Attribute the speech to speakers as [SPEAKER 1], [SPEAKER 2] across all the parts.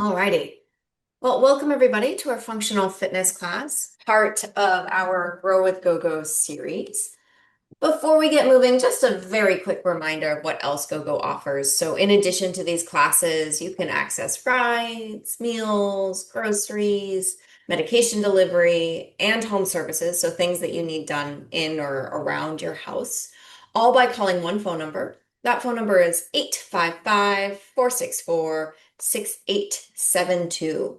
[SPEAKER 1] Alrighty. Well, welcome everybody to our functional fitness class, part of our Grow with GoGo series. Before we get moving, just a very quick reminder of what else GoGo offers. So in addition to these classes, you can access rides, meals, groceries, medication delivery, and home services. So things that you need done in or around your house, all by calling one phone number. That phone number is 855-464-6872.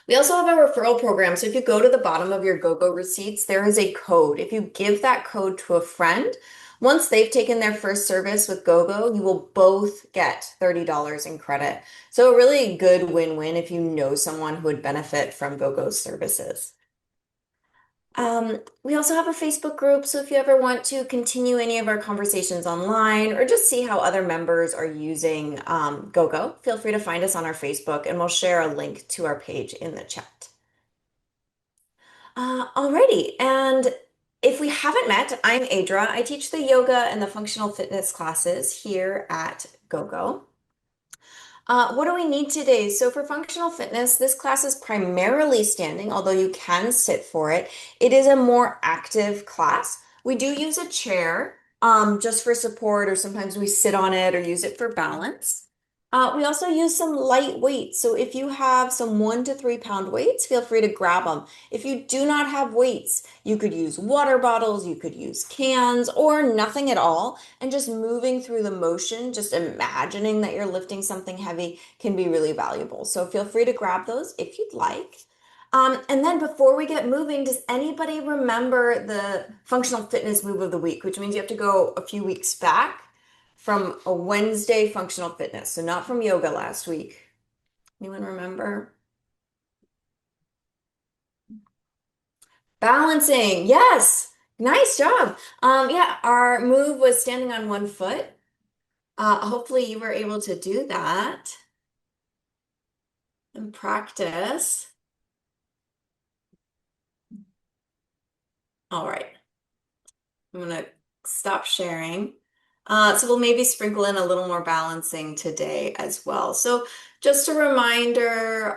[SPEAKER 1] We also have a referral program. So if you go to the bottom of your GoGo receipts, there is a code. If you give that code to a friend, once they've taken their first service with GoGo, you will both get $30 in credit. So a really good win-win if you know someone who would benefit from GoGo's services. We also have a Facebook group, so if you ever want to continue any of our conversations online or just see how other members are using GoGo, feel free to find us on our Facebook and we'll share a link to our page in the chat. Alrighty, and if we haven't met, I'm Adra. I teach the yoga and the functional fitness classes here at GoGo. What do we need today? So for functional fitness, this class is primarily standing, although you can sit for it. It is a more active class. We do use a chair just for support, or sometimes we sit on it or use it for balance. We also use some light weights. So if you have some 1 to 3 pound weights, feel free to grab them. If you do not have weights, you could use water bottles, you could use cans, or nothing at all. And just moving through the motion, just imagining that you're lifting something heavy can be really valuable. So feel free to grab those if you'd like. And then before we get moving, does anybody remember the functional fitness move of the week, which means you have to go a few weeks back from a Wednesday functional fitness, so not from yoga last week. Anyone remember? Balancing, yes, nice job. Yeah, our move was standing on one foot. Hopefully you were able to do that and practice. All right, I'm gonna stop sharing. So we'll maybe sprinkle in a little more balancing today as well. So just a reminder,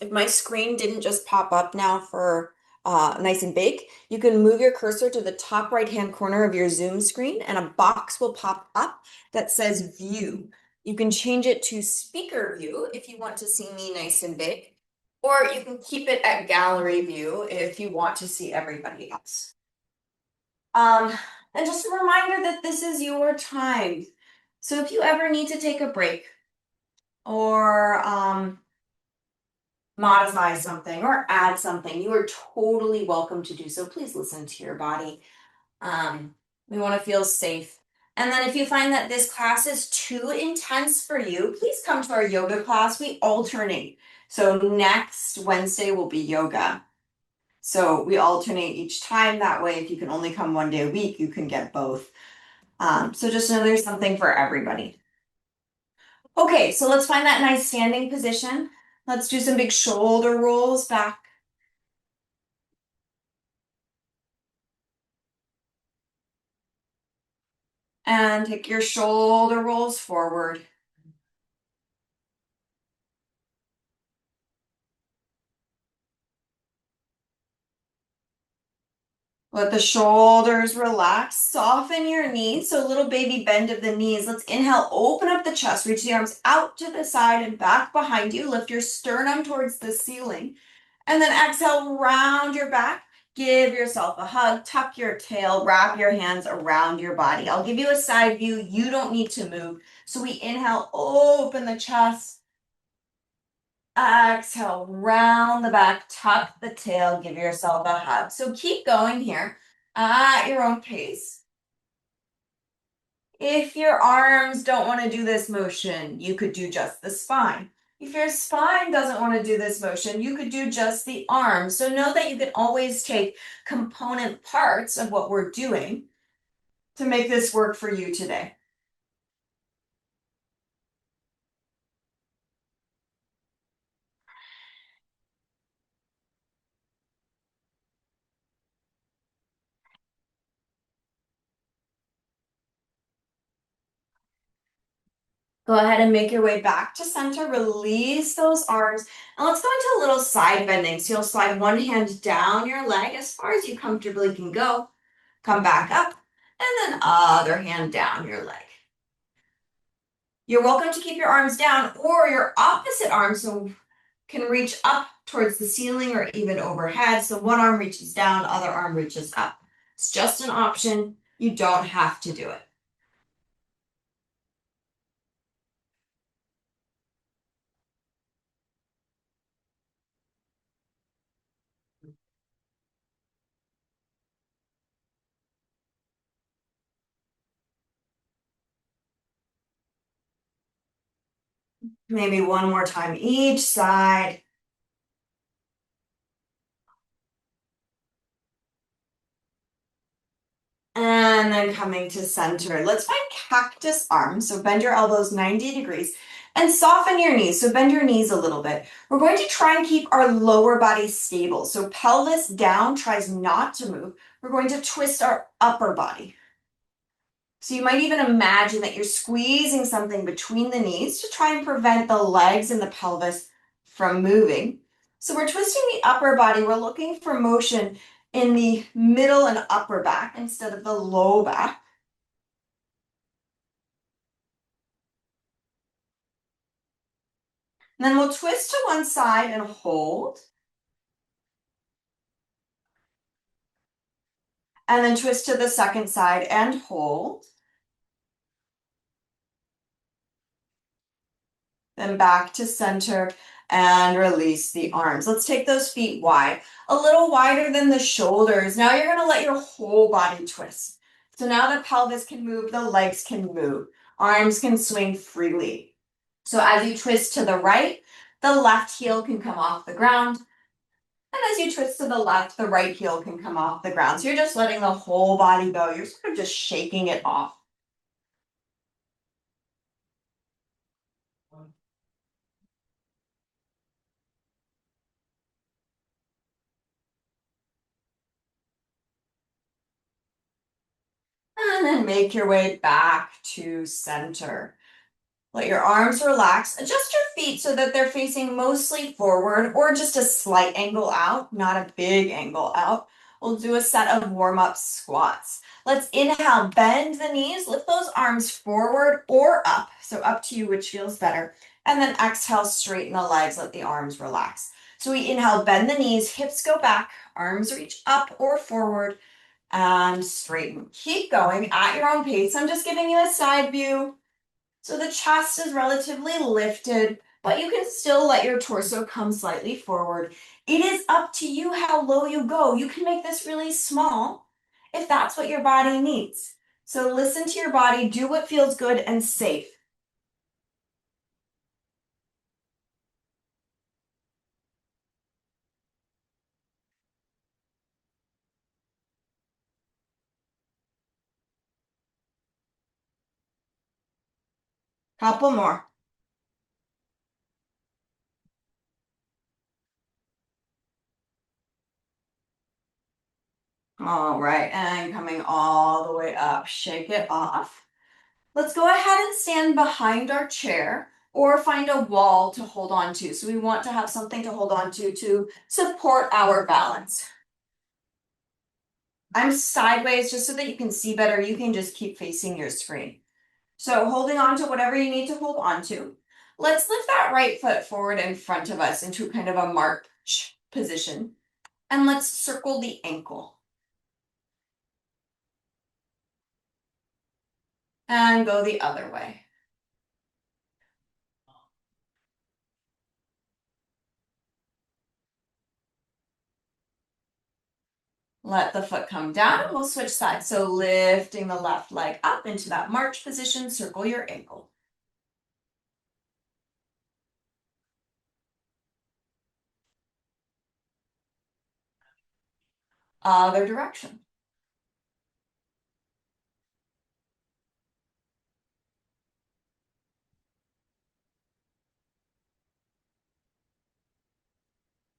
[SPEAKER 1] if my screen didn't just pop up now for nice and big, you can move your cursor to the top right-hand corner of your Zoom screen and a box will pop up that says View. You can change it to Speaker View if you want to see me nice and big, or you can keep it at Gallery View if you want to see everybody else. Um, and just a reminder that this is your time. So if you ever need to take a break or modify something or add something, you are totally welcome to do so. Please listen to your body. We want to feel safe. And then if you find that this class is too intense for you, please come to our yoga class. We alternate. So next Wednesday will be yoga. So we alternate each time. That way, if you can only come 1 day a week, you can get both. So just know there's something for everybody. Okay, so let's find that nice standing position. Let's do some big shoulder rolls back. And take your shoulder rolls forward. Let the shoulders relax. Soften your knees. So a little baby bend of the knees. Let's inhale, open up the chest. Reach the arms out to the side and back behind you. Lift your sternum towards the ceiling. And then exhale, round your back. Give yourself a hug. Tuck your tail. Wrap your hands around your body. I'll give you a side view. You don't need to move. So we inhale, open the chest. Exhale, round the back, tuck the tail, give yourself a hug. So keep going here at your own pace. If your arms don't want to do this motion, you could do just the spine. If your spine doesn't want to do this motion, you could do just the arms. So know that you can always take component parts of what we're doing to make this work for you today. Go ahead and make your way back to center, release those arms, and let's go into a little side bending. So you'll slide one hand down your leg as far as you comfortably can go, come back up, and then other hand down your leg. You're welcome to keep your arms down or your opposite arm so can reach up towards the ceiling or even overhead. So one arm reaches down, other arm reaches up. It's just an option. You don't have to do it. Maybe one more time each side. And then coming to center. Let's find cactus arms. So bend your elbows 90 degrees and soften your knees. So bend your knees a little bit. We're going to try and keep our lower body stable. So pelvis down tries not to move. We're going to twist our upper body. So you might even imagine that you're squeezing something between the knees to try and prevent the legs and the pelvis from moving. So we're twisting the upper body. We're looking for motion in the middle and upper back instead of the low back. And then we'll twist to one side and hold. And then twist to the second side and hold. Then back to center and release the arms. Let's take those feet wide, a little wider than the shoulders. Now you're gonna let your whole body twist. So now the pelvis can move, the legs can move, arms can swing freely. So as you twist to the right, the left heel can come off the ground. And as you twist to the left, the right heel can come off the ground. So you're just letting the whole body go. You're sort of just shaking it off. And then make your way back to center. Let your arms relax. Adjust your feet so that they're facing mostly forward or just a slight angle out, not a big angle out. We'll do a set of warm-up squats. Let's inhale, bend the knees, lift those arms forward or up. So up to you which feels better. And then exhale, straighten the legs, let the arms relax. So we inhale, bend the knees, hips go back, arms reach up or forward, and straighten. Keep going at your own pace. I'm just giving you a side view. So the chest is relatively lifted, but you can still let your torso come slightly forward. It is up to you how low you go. You can make this really small if that's what your body needs. So listen to your body, do what feels good and safe. Couple more. All right, and coming all the way up, shake it off. Let's go ahead and stand behind our chair or find a wall to hold on to. So we want to have something to hold on to support our balance. I'm sideways just so that you can see better. You can just keep facing your screen. So holding on to whatever you need to hold on to. Let's lift that right foot forward in front of us into kind of a march position. And let's circle the ankle. And go the other way. Let the foot come down and we'll switch sides. So lifting the left leg up into that march position, circle your ankle. Other direction.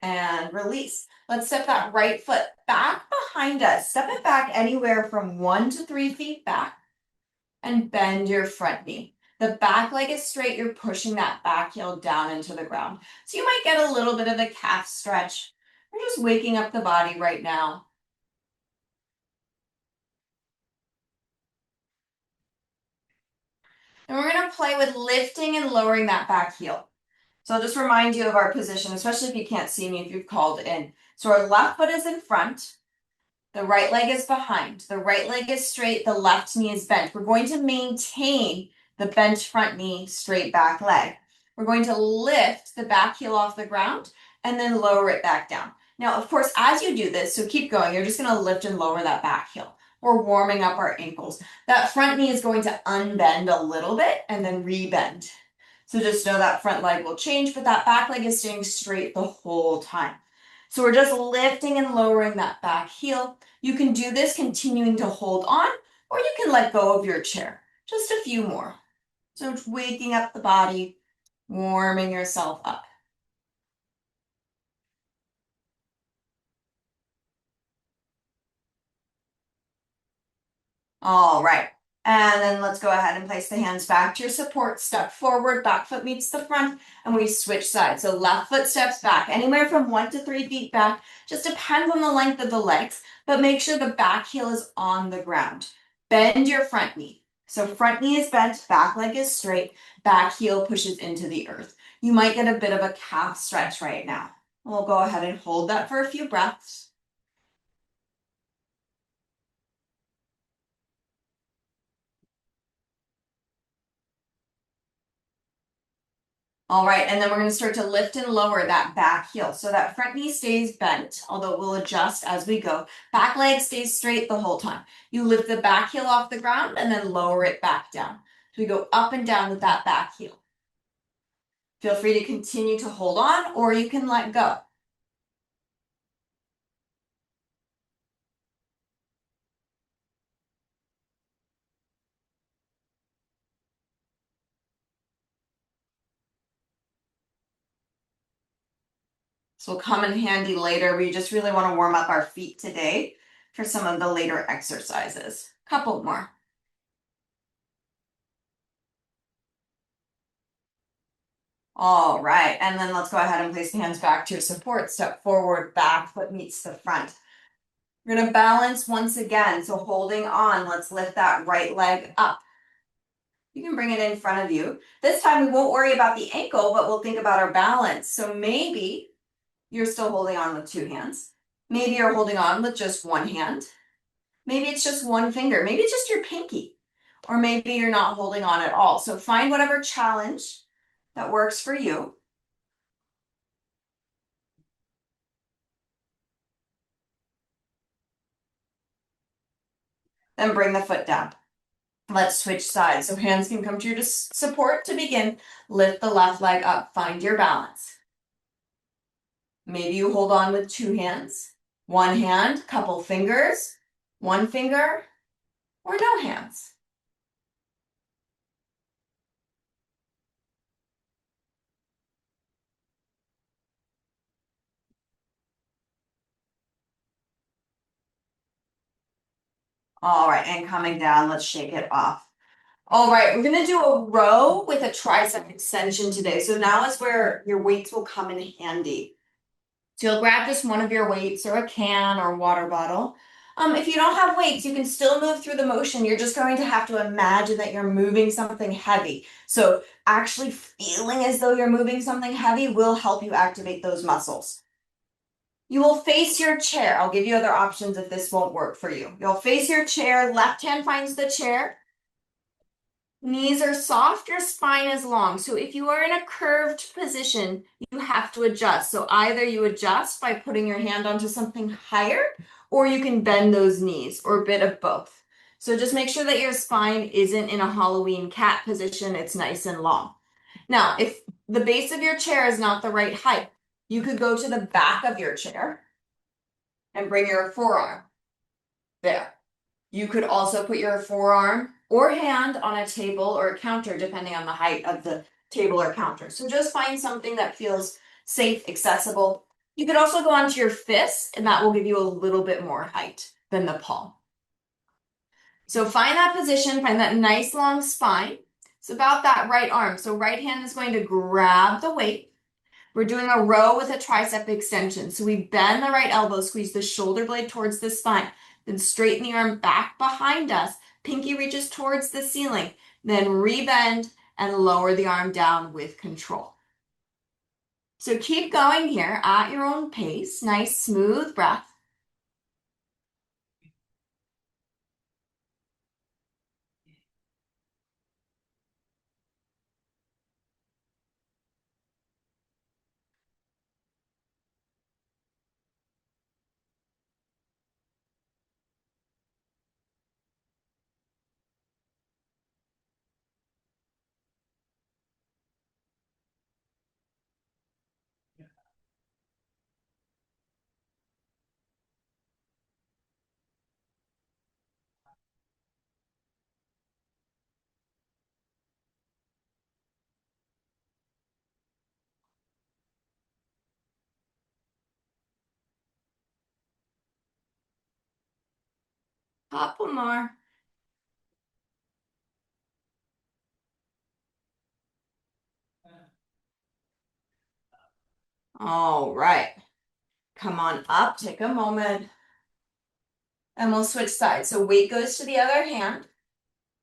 [SPEAKER 1] And release. Let's step that right foot back behind us. Step it back anywhere from 1 to 3 feet back and bend your front knee. The back leg is straight, you're pushing that back heel down into the ground. So you might get a little bit of a calf stretch. We're just waking up the body right now. And we're gonna play with lifting and lowering that back heel. So I'll just remind you of our position, especially if you can't see me, if you've called in. So our left foot is in front, the right leg is behind. The right leg is straight, the left knee is bent. We're going to maintain the bent front knee, straight back leg. We're going to lift the back heel off the ground and then lower it back down. Now, of course, as you do this, so keep going, you're just gonna lift and lower that back heel. We're warming up our ankles. That front knee is going to unbend a little bit and then rebend. So just know that front leg will change, but that back leg is staying straight the whole time. So we're just lifting and lowering that back heel. You can do this continuing to hold on, or you can let go of your chair. Just a few more. So it's waking up the body, warming yourself up. All right. And then let's go ahead and place the hands back to your support. Step forward, back foot meets the front, and we switch sides. So left foot steps back, anywhere from 1 to 3 feet back. Just depends on the length of the legs, but make sure the back heel is on the ground. Bend your front knee. So front knee is bent, back leg is straight, back heel pushes into the earth. You might get a bit of a calf stretch right now. We'll go ahead and hold that for a few breaths. All right, and then we're going to start to lift and lower that back heel. So that front knee stays bent, although it will adjust as we go. Back leg stays straight the whole time. You lift the back heel off the ground and then lower it back down. So we go up and down with that back heel. Feel free to continue to hold on, or you can let go. This will come in handy later. We just really want to warm up our feet today for some of the later exercises. Couple more. All right, and then let's go ahead and place the hands back to your support. Step forward, back foot meets the front. We're gonna balance once again, so holding on, let's lift that right leg up. You can bring it in front of you. This time we won't worry about the ankle, but we'll think about our balance. So maybe you're still holding on with 2 hands. Maybe you're holding on with just 1 hand. Maybe it's just 1 finger. Maybe it's just your pinky. Or maybe you're not holding on at all. So find whatever challenge that works for you. Then bring the foot down. Let's switch sides. So hands can come to your support to begin. Lift the left leg up, find your balance. Maybe you hold on with 2 hands, 1 hand, couple fingers, 1 finger, or no hands. All right, and coming down, let's shake it off. All right, we're gonna do a row with a tricep extension today. So now is where your weights will come in handy. So you'll grab just one of your weights or a can or water bottle. If you don't have weights, you can still move through the motion. You're just going to have to imagine that you're moving something heavy. So actually feeling as though you're moving something heavy will help you activate those muscles. You will face your chair. I'll give you other options if this won't work for you. You'll face your chair, left hand finds the chair. Knees are soft, your spine is long. So if you are in a curved position, you have to adjust. So either you adjust by putting your hand onto something higher, or you can bend those knees, or a bit of both. So just make sure that your spine isn't in a Halloween cat position. It's nice and long. Now, if the base of your chair is not the right height, you could go to the back of your chair and bring your forearm there. You could also put your forearm or hand on a table or a counter, depending on the height of the table or counter. So just find something that feels safe, accessible. You could also go onto your fist, and that will give you a little bit more height than the palm. So find that position, find that nice long spine. It's about that right arm. So right hand is going to grab the weight. We're doing a row with a tricep extension. So we bend the right elbow, squeeze the shoulder blade towards the spine, then straighten the arm back behind us. Pinky reaches towards the ceiling, then rebend and lower the arm down with control. So keep going here at your own pace. Nice, smooth breath. Couple more. All right. Come on up, take a moment, and we'll switch sides. So weight goes to the other hand.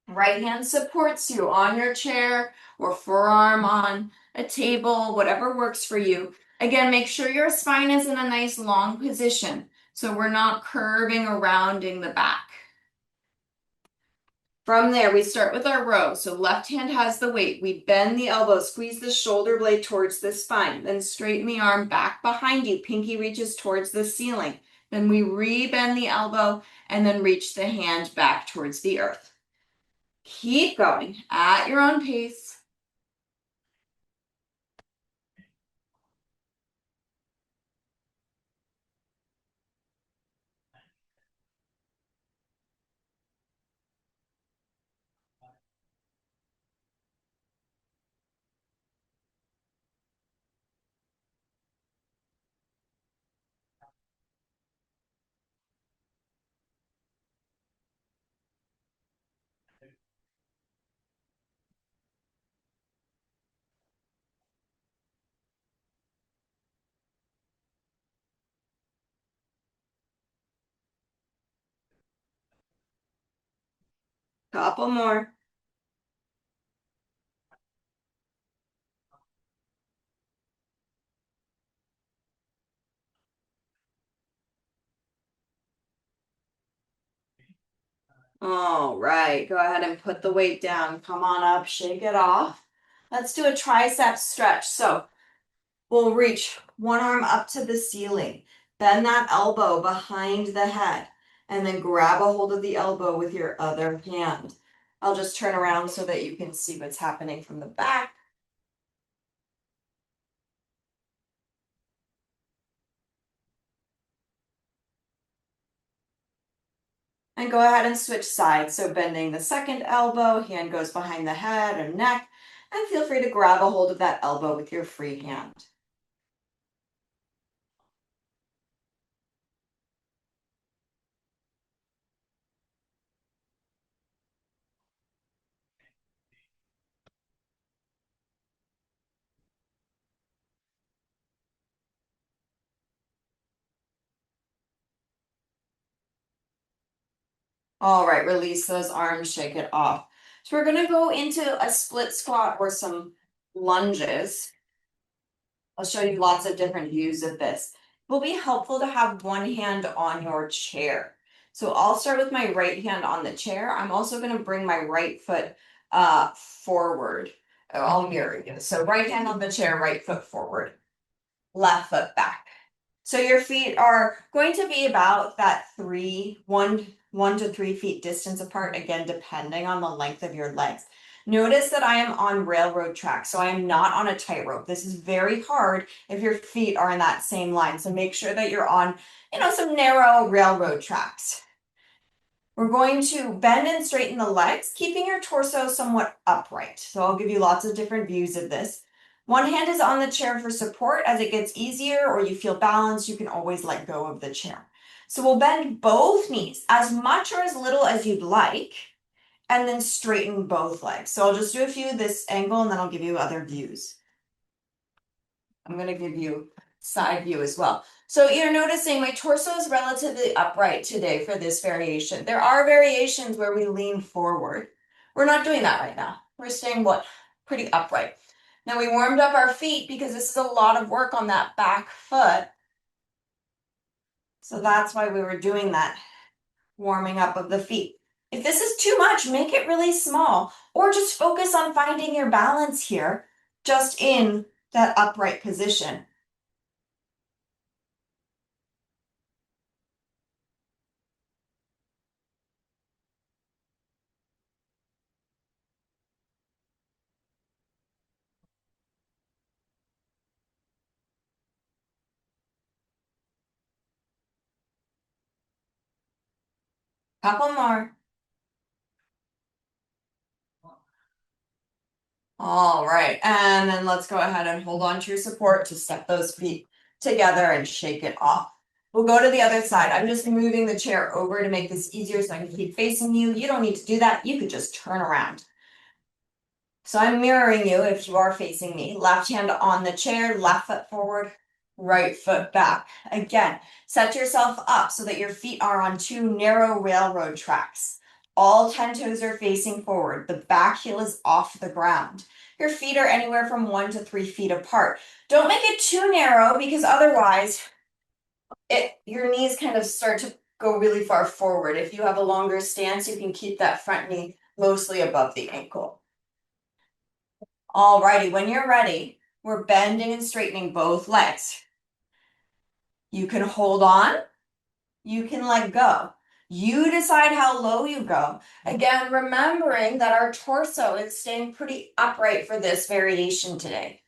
[SPEAKER 1] Right hand supports you on your chair or forearm on a table, whatever works for you. Again, make sure your spine is in a nice long position so we're not curving or rounding the back. From there, we start with our row. So left hand has the weight. We bend the elbow, squeeze the shoulder blade towards the spine, then straighten the arm back behind you. Pinky reaches towards the ceiling. Then we rebend the elbow and then reach the hand back towards the earth. Keep going at your own pace. Couple more. All right, go ahead and put the weight down. Come on up, shake it off. Let's do a tricep stretch. So we'll reach one arm up to the ceiling, bend that elbow behind the head, and then grab a hold of the elbow with your other hand. I'll just turn around so that you can see what's happening from the back. And go ahead and switch sides. So bending the second elbow, hand goes behind the head or neck, and feel free to grab a hold of that elbow with your free hand. All right, release those arms, shake it off. So we're gonna go into a split squat or some lunges. I'll show you lots of different views of this. It will be helpful to have one hand on your chair. So I'll start with my right hand on the chair. I'm also gonna bring my right foot forward. I'll mirror you. So right hand on the chair, right foot forward, left foot back. So your feet are going to be about that 1 to 3 feet distance apart, again, depending on the length of your legs. Notice that I am on railroad track, so I am not on a tightrope. This is very hard if your feet are in that same line. So make sure that you're on, some narrow railroad tracks. We're going to bend and straighten the legs, keeping your torso somewhat upright. So I'll give you lots of different views of this. One hand is on the chair for support. As it gets easier or you feel balanced, you can always let go of the chair. So we'll bend both knees as much or as little as you'd like, and then straighten both legs. So I'll just do a few this angle and then I'll give you other views. I'm going to give you side view as well. So you're noticing my torso is relatively upright today for this variation. There are variations where we lean forward. We're not doing that right now. We're staying what? Pretty upright. Now we warmed up our feet because this is a lot of work on that back foot. So that's why we were doing that warming up of the feet. If this is too much, make it really small or just focus on finding your balance here, just in that upright position. Couple more. All right, and then let's go ahead and hold on to your support to step those feet together and shake it off. We'll go to the other side. I'm just moving the chair over to make this easier so I can keep facing you. You don't need to do that. You could just turn around. So I'm mirroring you if you are facing me. Left hand on the chair, left foot forward, right foot back. Again, set yourself up so that your feet are on two narrow railroad tracks. All 10 toes are facing forward. The back heel is off the ground. Your feet are anywhere from 1 to 3 feet apart. Don't make it too narrow because otherwise your knees kind of start to go really far forward. If you have a longer stance, you can keep that front knee mostly above the ankle. Alrighty, when you're ready, we're bending and straightening both legs. You can hold on, you can let go. You decide how low you go. Again, remembering that our torso is staying pretty upright for this variation today.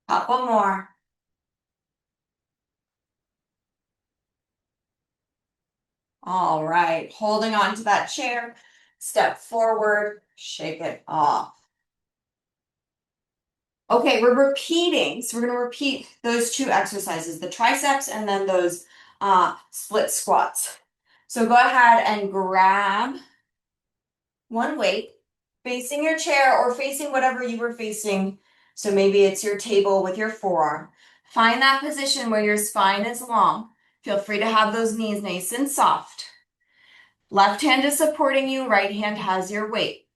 [SPEAKER 1] Couple more. All right, holding on to that chair, step forward, shake it off. Okay, we're repeating. So we're going to repeat those two exercises, the triceps and then those split squats. So go ahead and grab one weight, facing your chair or facing whatever you were facing. So maybe it's your table with your forearm. Find that position where your spine is long. Feel free to have those knees nice and soft. Left hand is supporting you, right hand has your weight.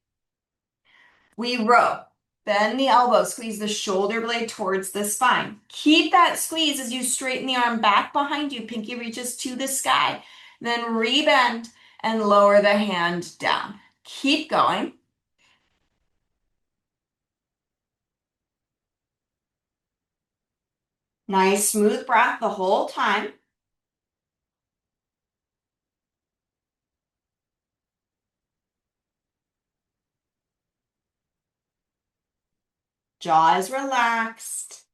[SPEAKER 1] We row. Bend the elbow, squeeze the shoulder blade towards the spine. Keep that squeeze as you straighten the arm back behind you. Pinky reaches to the sky. Then rebend and lower the hand down. Keep going. Nice smooth breath the whole time. Jaw is relaxed.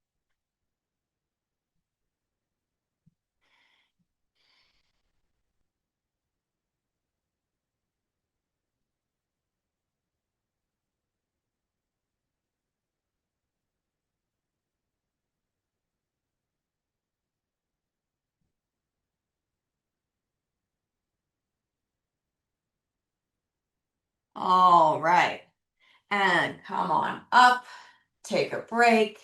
[SPEAKER 1] All right. And come on up. Take a break.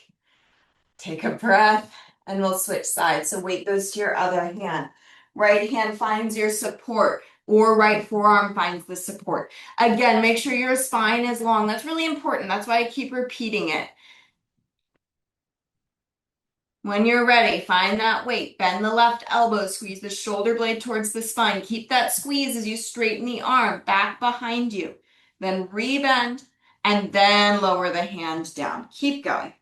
[SPEAKER 1] Take a breath. And we'll switch sides. So weight goes to your other hand. Right hand finds your support or right forearm finds the support. Again, make sure your spine is long. That's really important. That's why I keep repeating it. When you're ready, find that weight. Bend the left elbow, squeeze the shoulder blade towards the spine. Keep that squeeze as you straighten the arm back behind you. Then rebend and then lower the hand down. Keep going.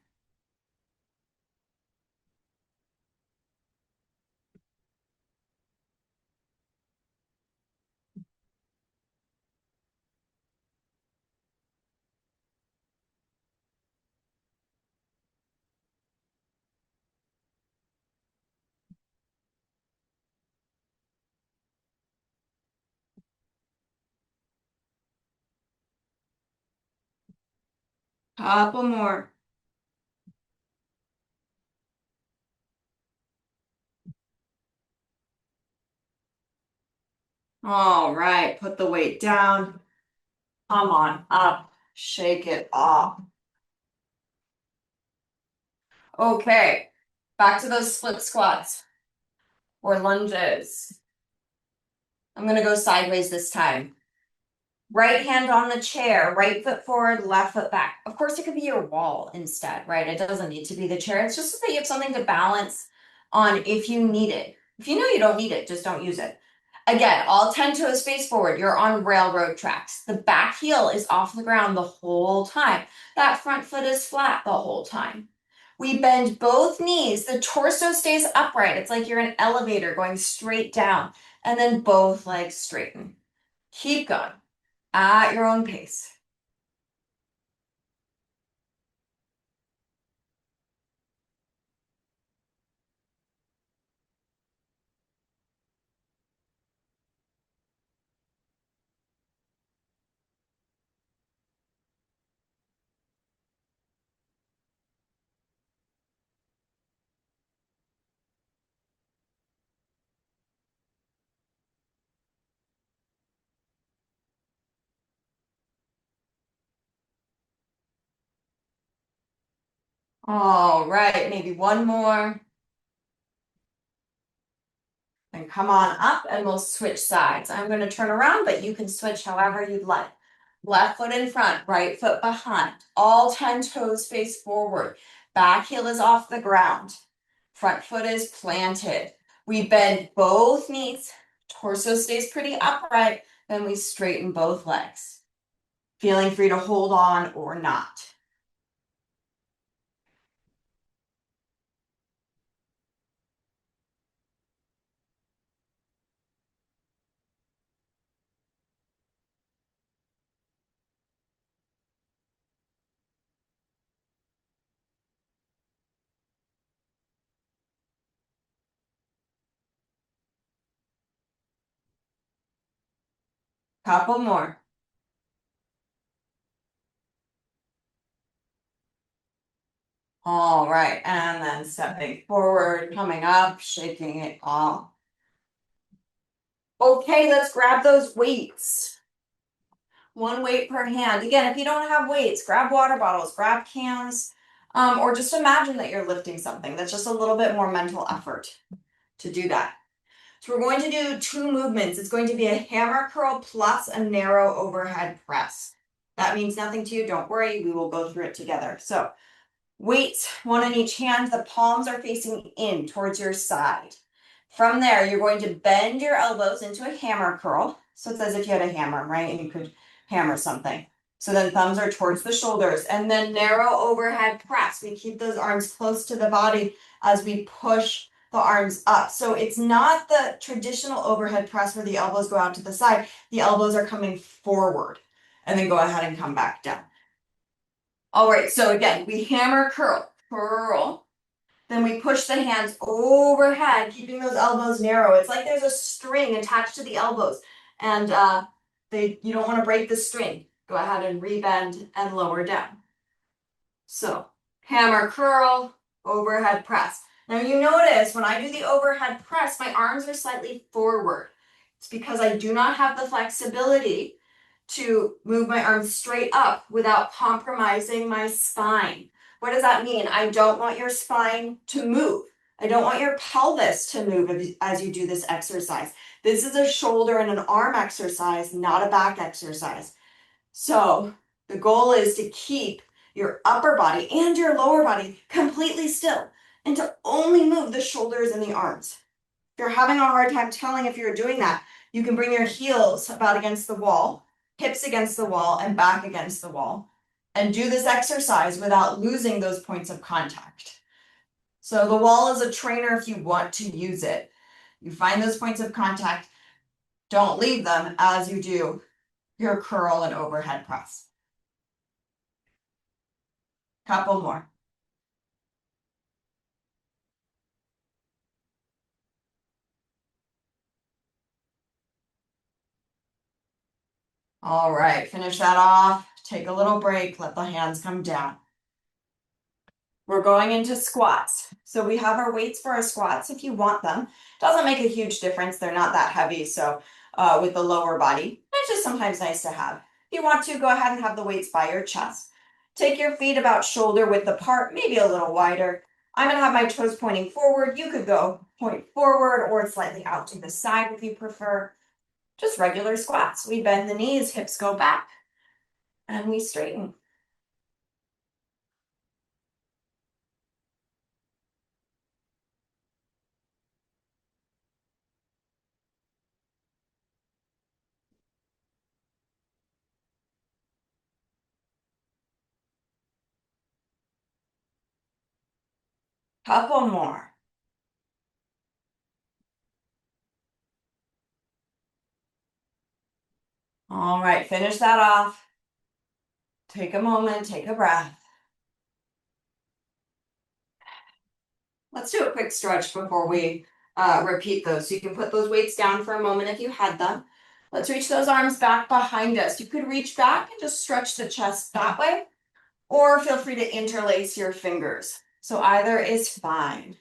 [SPEAKER 1] Couple more. All right, put the weight down. Come on up. Shake it off. Okay, back to those split squats or lunges. I'm gonna go sideways this time. Right hand on the chair, right foot forward, left foot back. Of course, it could be your wall instead, right? It doesn't need to be the chair. It's just so that you have something to balance on if you need it. If you know you don't need it, just don't use it. Again, all 10 toes face forward. You're on railroad tracks. The back heel is off the ground the whole time. That front foot is flat the whole time. We bend both knees. The torso stays upright. It's like you're in an elevator going straight down. And then both legs straighten. Keep going at your own pace. All right, maybe one more. And come on up and we'll switch sides. I'm going to turn around, but you can switch however you'd like. Left foot in front, right foot behind. All 10 toes face forward. Back heel is off the ground. Front foot is planted. We bend both knees. Torso stays pretty upright. Then we straighten both legs. Feeling free to hold on or not. Couple more. All right, and then stepping forward, coming up, shaking it off. Okay, let's grab those weights. One weight per hand. Again, if you don't have weights, grab water bottles, grab cans, or just imagine that you're lifting something. That's just a little bit more mental effort to do that. So we're going to do two movements. It's going to be a hammer curl plus a narrow overhead press. That means nothing to you. Don't worry. We will go through it together. So weights, one in each hand. The palms are facing in towards your side. From there, you're going to bend your elbows into a hammer curl. So it's as if you had a hammer, right? And you could hammer something. So then thumbs are towards the shoulders. And then narrow overhead press. We keep those arms close to the body as we push the arms up. So it's not the traditional overhead press where the elbows go out to the side. The elbows are coming forward. And then go ahead and come back down. All right, so again, we hammer curl, curl. Then we push the hands overhead, keeping those elbows narrow. It's like there's a string attached to the elbows. And you don't want to break the string. Go ahead and rebend and lower down. So hammer curl, overhead press. Now you notice when I do the overhead press, my arms are slightly forward. It's because I do not have the flexibility to move my arms straight up without compromising my spine. What does that mean? I don't want your spine to move. I don't want your pelvis to move as you do this exercise. This is a shoulder and an arm exercise, not a back exercise. So the goal is to keep your upper body and your lower body completely still and to only move the shoulders and the arms. If you're having a hard time telling if you're doing that, you can bring your heels about against the wall, hips against the wall, and back against the wall, and do this exercise without losing those points of contact. So the wall is a trainer if you want to use it. You find those points of contact, don't leave them as you do your curl and overhead press. Couple more. All right, finish that off. take a little break, let the hands come down. We're going into squats. So we have our weights for our squats if you want them. Doesn't make a huge difference. They're not that heavy. So with the lower body, it's just sometimes nice to have. If you want to, go ahead and have the weights by your chest. Take your feet about shoulder width apart, maybe a little wider. I'm gonna have my toes pointing forward. You could go point forward or slightly out to the side if you prefer. Just regular squats. We bend the knees, hips go back, and we straighten. Couple more. All right, finish that off. Take a moment, take a breath. Let's do a quick stretch before we repeat those. So you can put those weights down for a moment if you had them. Let's reach those arms back behind us. You could reach back and just stretch the chest that way, or feel free to interlace your fingers. So either is fine.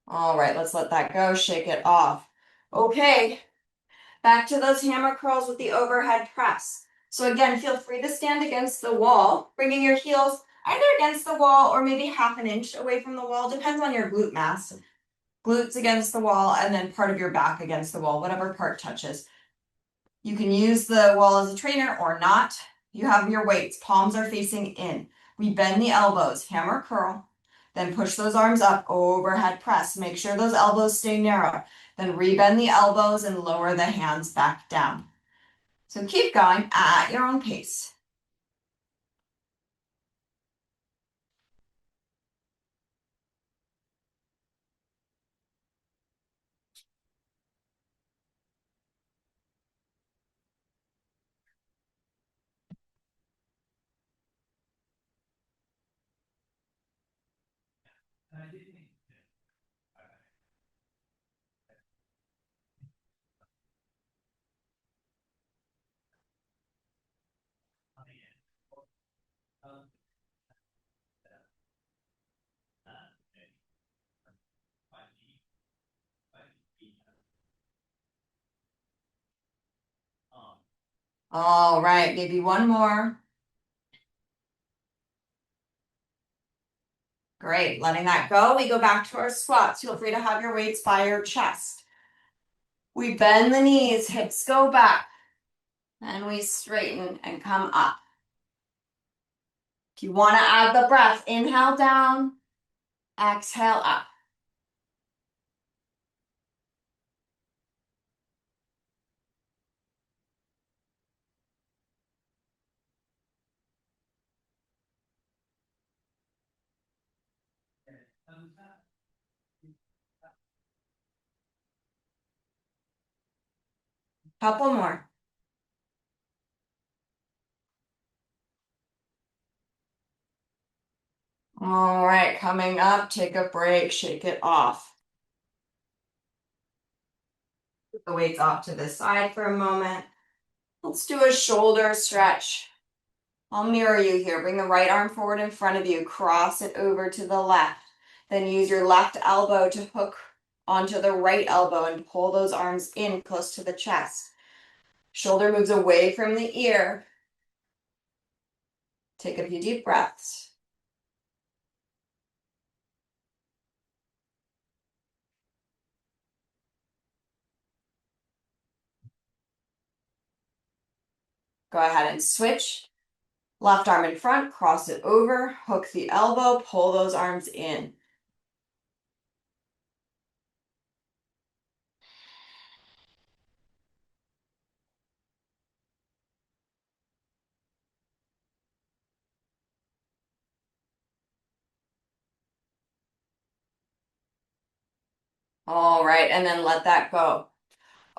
[SPEAKER 1] All right, let's let that go, shake it off. Okay, back to those hammer curls with the overhead press. So again, feel free to stand against the wall, bringing your heels either against the wall or maybe half an inch away from the wall, depends on your glute mass. Glutes against the wall and then part of your back against the wall, whatever part touches. You can use the wall as a trainer or not. You have your weights, palms are facing in. We bend the elbows, hammer curl, then push those arms up, overhead press. Make sure those elbows stay narrow. Then rebend the elbows and lower the hands back down. So keep going at your own pace. All right, maybe one more. Great, letting that go. We go back to our squats. Feel free to have your weights by your chest. We bend the knees, hips go back, and we straighten and come up. If you want to add the breath, inhale down, exhale up. Couple more. All right, coming up, take a break, shake it off. Put the weights off to the side for a moment. Let's do a shoulder stretch. I'll mirror you here. Bring the right arm forward in front of you. Cross it over to the left. Then use your left elbow to hook onto the right elbow and pull those arms in close to the chest. Shoulder moves away from the ear. Take a few deep breaths. Go ahead and switch. Left arm in front, cross it over, hook the elbow, pull those arms in. All right, and then let that go.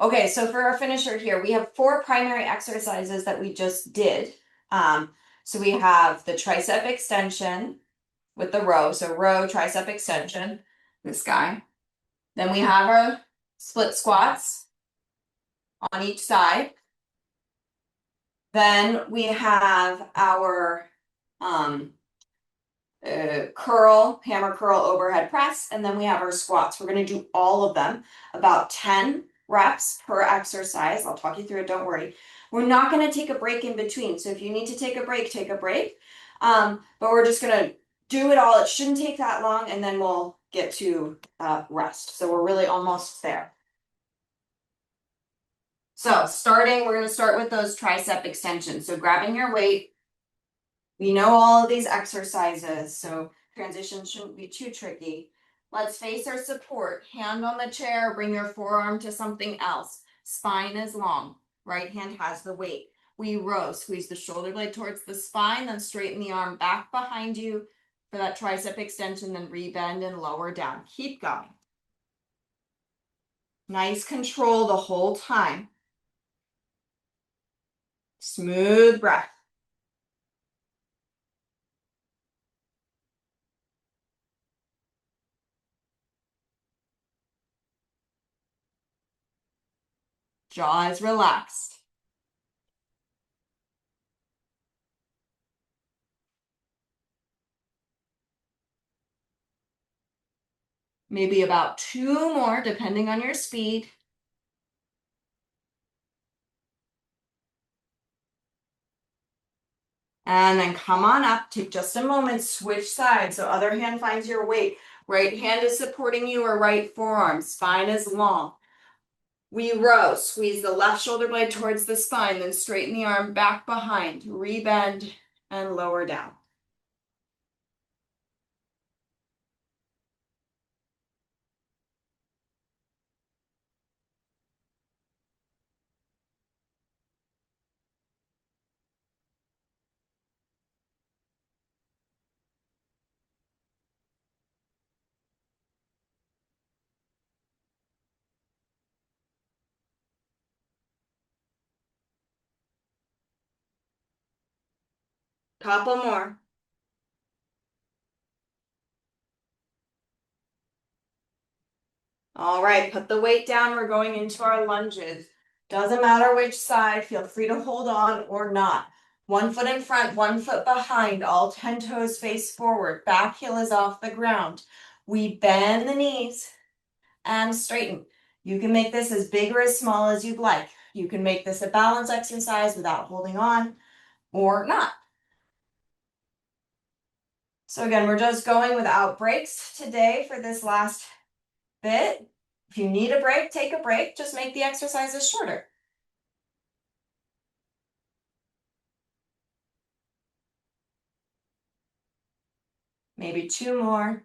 [SPEAKER 1] Okay, so for our finisher here, we have four primary exercises that we just did. So we have the tricep extension with the row. So row, tricep extension, this guy. Then we have our split squats on each side. Then we have our um, curl, hammer curl overhead press, and then we have our squats. We're going to do all of them, about 10 reps per exercise. I'll talk you through it, don't worry. We're not going to take a break in between. So if you need to take a break, take a break. But we're just going to do it all. It shouldn't take that long, and then we'll get to rest. So we're really almost there. So we're going to start with those tricep extensions. So grabbing your weight, we know all of these exercises, so transition shouldn't be too tricky. Let's face our support. Hand on the chair, bring your forearm to something else. Spine is long. Right hand has the weight. We row, squeeze the shoulder blade towards the spine, then straighten the arm back behind you for that tricep extension, then rebend and lower down. Keep going. Nice control the whole time. Smooth breath. Jaw is relaxed. Maybe about 2 more, depending on your speed. And then come on up, take just a moment, switch sides. So other hand finds your weight. Right hand is supporting you or right forearm. Spine is long. We row, squeeze the left shoulder blade towards the spine, then straighten the arm back behind. Rebend and lower down. Couple more. All right, put the weight down. We're going into our lunges. Doesn't matter which side, feel free to hold on or not. 1 foot in front, 1 foot behind, all 10 toes face forward. Back heel is off the ground. We bend the knees and straighten. You can make this as big or as small as you'd like. You can make this a balance exercise without holding on or not. So again, we're just going without breaks today for this last bit. If you need a break, take a break. Just make the exercises shorter. Maybe 2 more.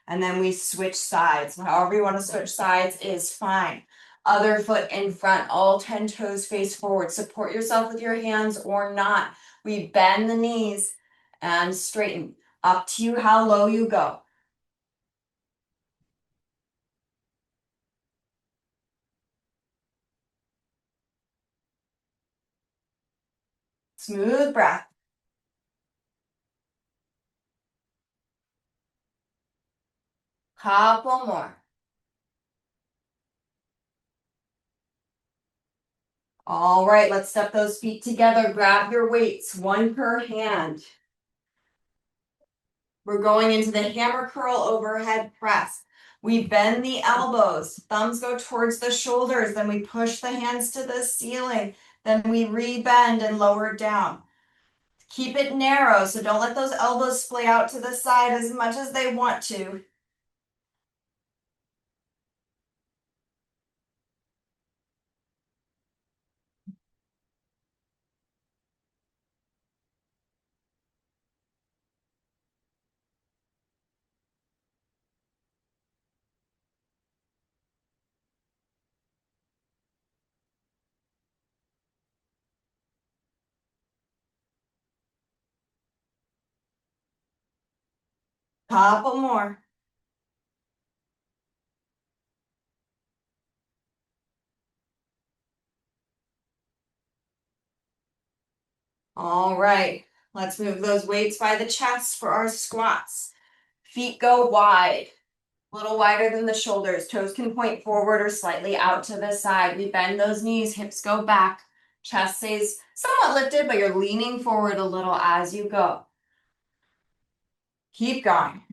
[SPEAKER 1] And then we switch sides. However you want to switch sides is fine. Other foot in front, all 10 toes face forward. Support yourself with your hands or not. We bend the knees and straighten. Up to you how low you go. Smooth breath. Couple more. All right, let's step those feet together. Grab your weights, 1 per hand. We're going into the hammer curl overhead press. We bend the elbows, thumbs go towards the shoulders, then we push the hands to the ceiling, then we rebend and lower down. Keep it narrow, so don't let those elbows splay out to the side as much as they want to. Couple more. All right, let's move those weights by the chest for our squats. Feet go wide, a little wider than the shoulders. Toes can point forward or slightly out to the side. We bend those knees, hips go back, chest stays somewhat lifted, but you're leaning forward a little as you go. Keep going.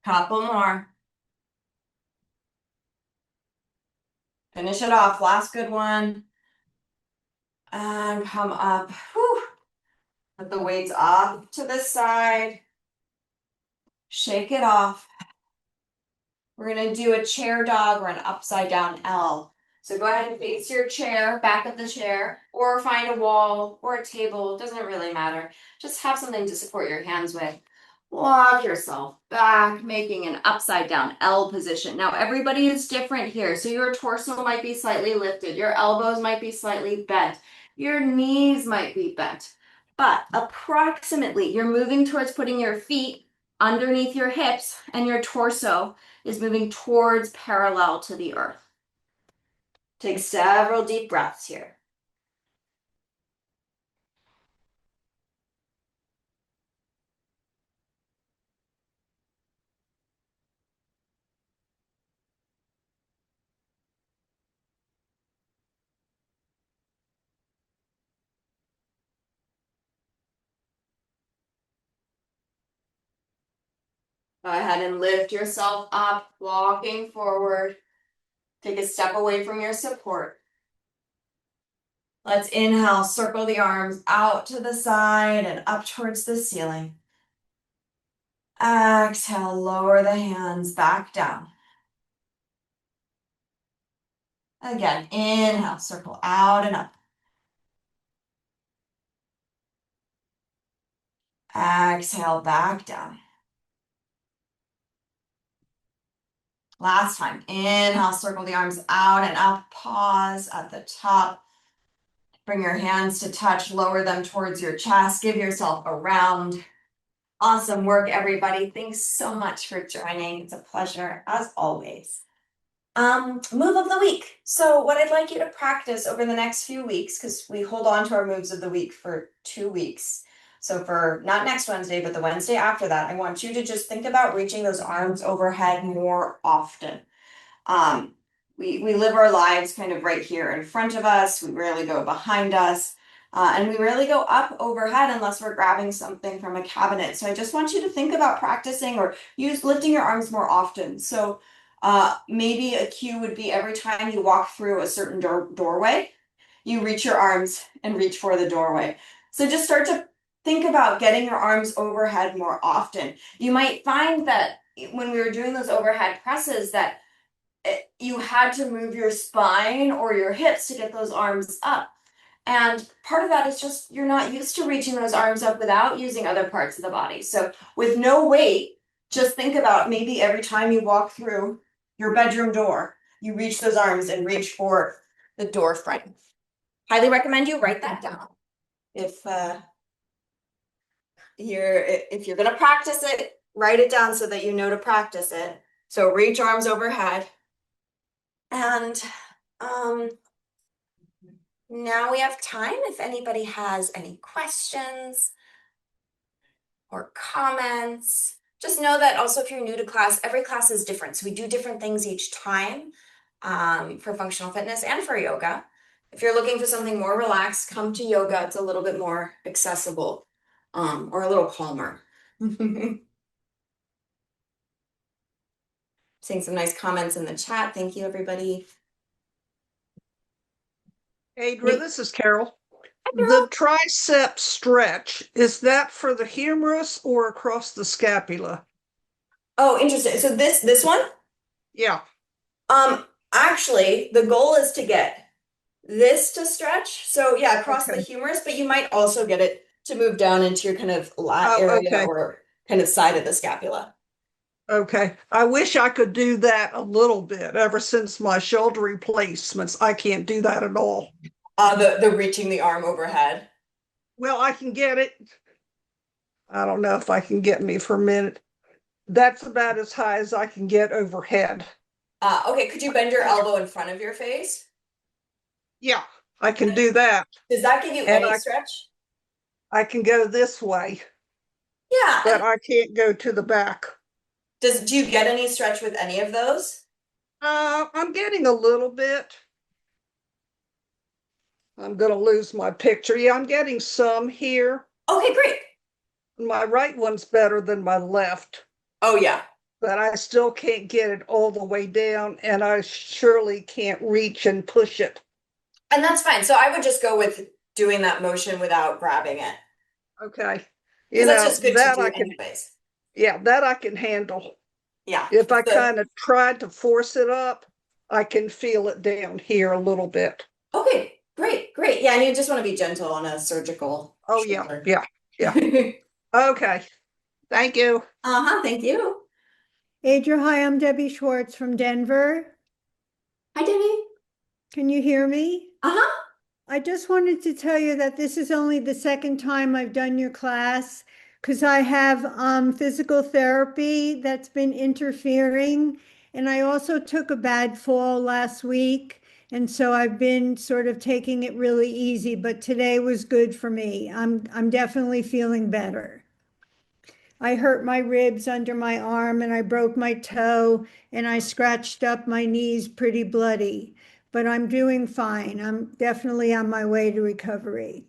[SPEAKER 1] Couple more. Finish it off. Last good one. And come up. Whew. Put the weights off to the side. Shake it off. We're going to do a chair dog or an upside down L. So go ahead and face your chair, back of the chair, or find a wall or a table. It doesn't really matter. Just have something to support your hands with. Walk yourself back, making an upside down L position. Now, everybody is different here. So your torso might be slightly lifted. Your elbows might be slightly bent. Your knees might be bent. But approximately, you're moving towards putting your feet underneath your hips and your torso is moving towards parallel to the earth. Take several deep breaths here. Go ahead and lift yourself up, walking forward. Take a step away from your support. Let's inhale, circle the arms out to the side and up towards the ceiling. Exhale, lower the hands back down. Again, inhale, circle out and up. Exhale, back down. Last time, inhale, circle the arms out and up. Pause at the top. Bring your hands to touch, lower them towards your chest. Give yourself a round. Awesome work, everybody. Thanks so much for joining. It's a pleasure, as always. Move of the week. So what I'd like you to practice over the next few weeks, because we hold on to our moves of the week for 2 weeks. So for not next Wednesday, but the Wednesday after that, I want you to just think about reaching those arms overhead more often. We live our lives kind of right here in front of us. We rarely go behind us. And we rarely go up overhead unless we're grabbing something from a cabinet. So I just want you to think about practicing or lifting your arms more often. So maybe a cue would be every time you walk through a certain doorway, you reach your arms and reach for the doorway. So just start to think about getting your arms overhead more often. You might find that when we were doing those overhead presses that you had to move your spine or your hips to get those arms up. And part of that is just you're not used to reaching those arms up without using other parts of the body. So with no weight, just think about maybe every time you walk through your bedroom door, you reach those arms and reach for the door frame. Highly recommend you write that down. If you're going to practice it, write it down so that you know to practice it. So reach arms overhead. And now we have time if anybody has any questions or comments. Just know that also if you're new to class, every class is different. So we do different things each time for functional fitness and for yoga. If you're looking for something more relaxed, come to yoga. It's a little bit more accessible or a little calmer. Seeing some nice comments in the chat. Thank you, everybody.
[SPEAKER 2] Adra, this is Carol.
[SPEAKER 1] Carol.
[SPEAKER 2] The tricep stretch, is that for the humerus or across the scapula?
[SPEAKER 1] Oh, interesting. So this one?
[SPEAKER 2] Yeah.
[SPEAKER 1] Actually, the goal is to get this to stretch. So yeah, across
[SPEAKER 2] Okay.
[SPEAKER 1] the humerus, but you might also get it to move down into your kind of lat
[SPEAKER 2] Oh,
[SPEAKER 1] area
[SPEAKER 2] okay.
[SPEAKER 1] or kind of side of the scapula.
[SPEAKER 2] Okay. I wish I could do that a little bit. Ever since my shoulder replacements, I can't do that at all.
[SPEAKER 1] The reaching the arm overhead.
[SPEAKER 2] Well, I can get it. I don't know if I can get me for a minute. That's about as high as I can get overhead.
[SPEAKER 1] Okay, could you bend your elbow in front of your face?
[SPEAKER 2] Yeah, I can do that.
[SPEAKER 1] Does that give you
[SPEAKER 2] And
[SPEAKER 1] any stretch?
[SPEAKER 2] I can go this way,
[SPEAKER 1] Yeah,
[SPEAKER 2] but
[SPEAKER 1] and
[SPEAKER 2] I can't go to the back.
[SPEAKER 1] do you get any stretch with any of those?
[SPEAKER 2] I'm getting a little bit. I'm going to lose my picture. Yeah, I'm getting some here.
[SPEAKER 1] Okay, great.
[SPEAKER 2] My right one's better than my left,
[SPEAKER 1] Oh yeah.
[SPEAKER 2] but I still can't get it all the way down, and I surely can't reach and push it.
[SPEAKER 1] And that's fine. So I would just go with doing that motion without grabbing it
[SPEAKER 2] Okay.
[SPEAKER 1] because that's just good to
[SPEAKER 2] That
[SPEAKER 1] do
[SPEAKER 2] I can,
[SPEAKER 1] anyways.
[SPEAKER 2] yeah, that I can handle.
[SPEAKER 1] Yeah.
[SPEAKER 2] If I
[SPEAKER 1] It's the
[SPEAKER 2] kind of try to force it up, I can feel it down here a little bit.
[SPEAKER 1] Okay, great, great. Yeah, and you just want to be gentle on a surgical
[SPEAKER 2] Oh, yeah,
[SPEAKER 1] shoulder.
[SPEAKER 2] yeah, yeah. Okay. Thank you.
[SPEAKER 1] Uh-huh, thank you.
[SPEAKER 3] Adria, hi, I'm Debbie Schwartz from Denver.
[SPEAKER 1] Hi, Debbie.
[SPEAKER 3] Can you hear me?
[SPEAKER 1] Uh-huh.
[SPEAKER 3] I just wanted to tell you that this is only the second time I've done your class because I have physical therapy that's been interfering. And I also took a bad fall last week. And so I've been sort of taking it really easy, but today was good for me. I'm definitely feeling better. I hurt my ribs under my arm and I broke my toe and I scratched up my knees pretty bloody, but I'm doing fine. I'm definitely on my way to recovery.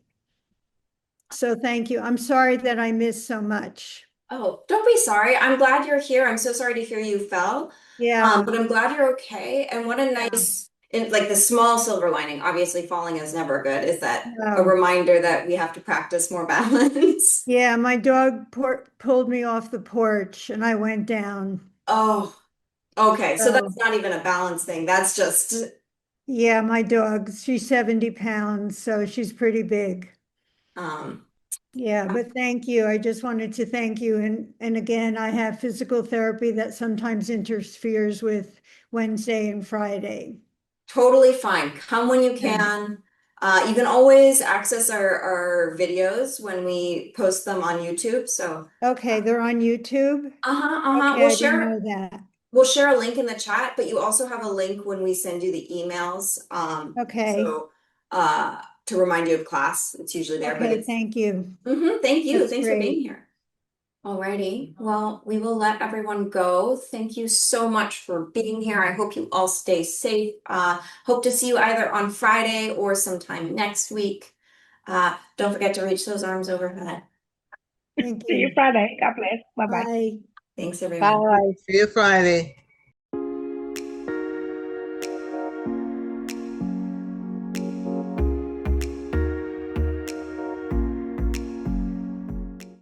[SPEAKER 3] So thank you. I'm sorry that I missed so much.
[SPEAKER 1] Oh, don't be sorry. I'm glad you're here. I'm so sorry to hear you fell.
[SPEAKER 3] Yeah,
[SPEAKER 1] But I'm glad you're okay. And what a
[SPEAKER 3] yeah,
[SPEAKER 1] nice, like the small silver lining, obviously falling is never good, is that a
[SPEAKER 3] no.
[SPEAKER 1] reminder that we have to practice more balance.
[SPEAKER 3] Yeah, my dog pulled me off the porch and I went down.
[SPEAKER 1] Oh, okay. So
[SPEAKER 3] So
[SPEAKER 1] that's not even a balance thing. That's just,
[SPEAKER 3] yeah, my dog, she's 70 pounds, so she's pretty big.
[SPEAKER 1] um,
[SPEAKER 3] Yeah, but thank you. I just wanted to thank you. And again, I have physical therapy that sometimes interferes with Wednesday and Friday.
[SPEAKER 1] totally fine. Come when you
[SPEAKER 3] Yeah.
[SPEAKER 1] can. You can always access our videos when we post them on YouTube. So,
[SPEAKER 3] Okay, they're on YouTube.
[SPEAKER 1] uh-huh, uh-huh.
[SPEAKER 3] Okay, I didn't know that.
[SPEAKER 1] We'll share a link in the chat, but you also have a link when we send you the emails.
[SPEAKER 3] Okay,
[SPEAKER 1] So to remind you of class, it's usually there, but
[SPEAKER 3] okay,
[SPEAKER 1] it's
[SPEAKER 3] thank you.
[SPEAKER 1] thank you.
[SPEAKER 3] That's
[SPEAKER 1] Thanks for being
[SPEAKER 3] great.
[SPEAKER 1] here. Alrighty. Well, we will let everyone go. Thank you so much for being here. I hope you all stay safe. Hope to see you either on Friday or sometime next week. Don't forget to reach those arms overhead.
[SPEAKER 3] Thank
[SPEAKER 4] See you
[SPEAKER 3] you.
[SPEAKER 4] Friday. God bless. Bye bye.
[SPEAKER 3] Bye.
[SPEAKER 1] Thanks, everyone.
[SPEAKER 4] Bye.
[SPEAKER 5] See you Friday.